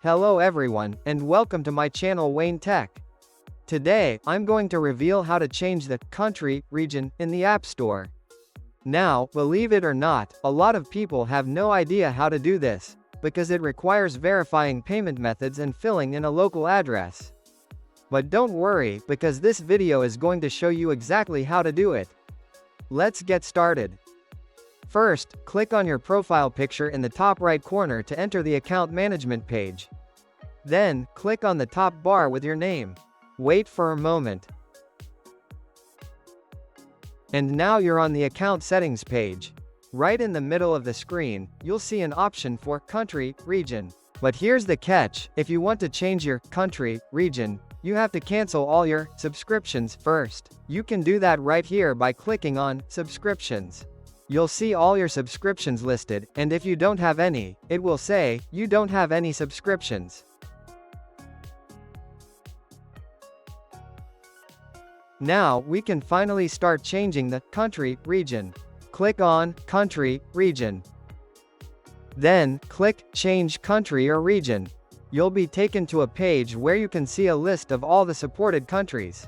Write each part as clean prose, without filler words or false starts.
Hello everyone, and welcome to my channel Wayne Tech. Today, I'm going to reveal how to change the country region in the App Store. Now, believe it or not, a lot of people have no idea how to do this, because it requires verifying payment methods and filling in a local address. But don't worry, because this video is going to show you exactly how to do it. Let's get started. First, click on your profile picture in the top right corner to enter the account management page. Then, click on the top bar with your name. Wait for a moment. And now you're on the account settings page. Right in the middle of the screen, you'll see an option for country, region. But here's the catch: if you want to change your country, region, you have to cancel all your subscriptions first. You can do that right here by clicking on subscriptions. You'll see all your subscriptions listed, and if you don't have any, it will say, you don't have any subscriptions. Now, we can finally start changing the country, region. Click on country, region. Then, click change country or region. You'll be taken to a page where you can see a list of all the supported countries.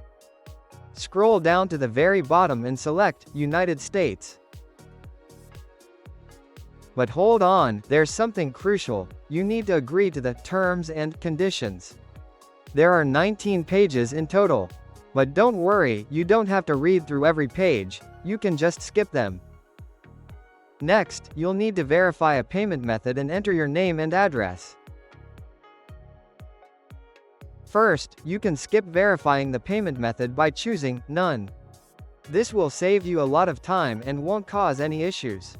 Scroll down to the very bottom and select United States. But hold on, there's something crucial: you need to agree to the terms and conditions. There are 19 pages in total. But don't worry, you don't have to read through every page, you can just skip them. Next, you'll need to verify a payment method and enter your name and address. First, you can skip verifying the payment method by choosing None. This will save you a lot of time and won't cause any issues.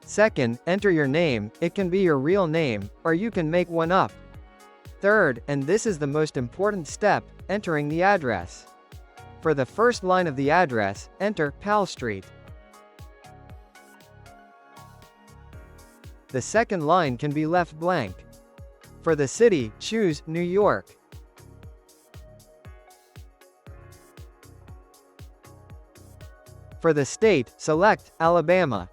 Second, enter your name. It can be your real name, or you can make one up. Third, and this is the most important step, entering the address. For the first line of the address, enter Pal Street. The second line can be left blank. For the city, choose New York. For the state, select Alabama.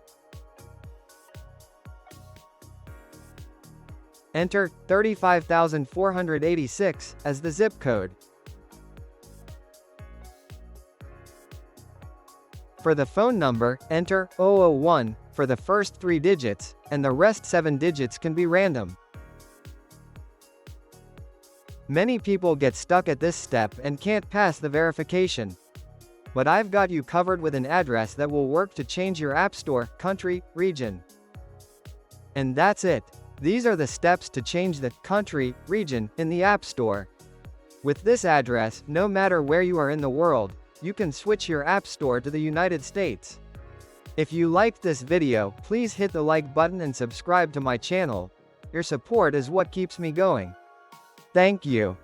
Enter 35,486 as the zip code. For the phone number, enter 001 for the first 3 digits, and the rest 7 digits can be random. Many people get stuck at this step and can't pass the verification. But I've got you covered with an address that will work to change your App Store, country, region. And that's it. These are the steps to change the country, region in the App Store. With this address, no matter where you are in the world, you can switch your App Store to the United States. If you liked this video, please hit the like button and subscribe to my channel. Your support is what keeps me going. Thank you.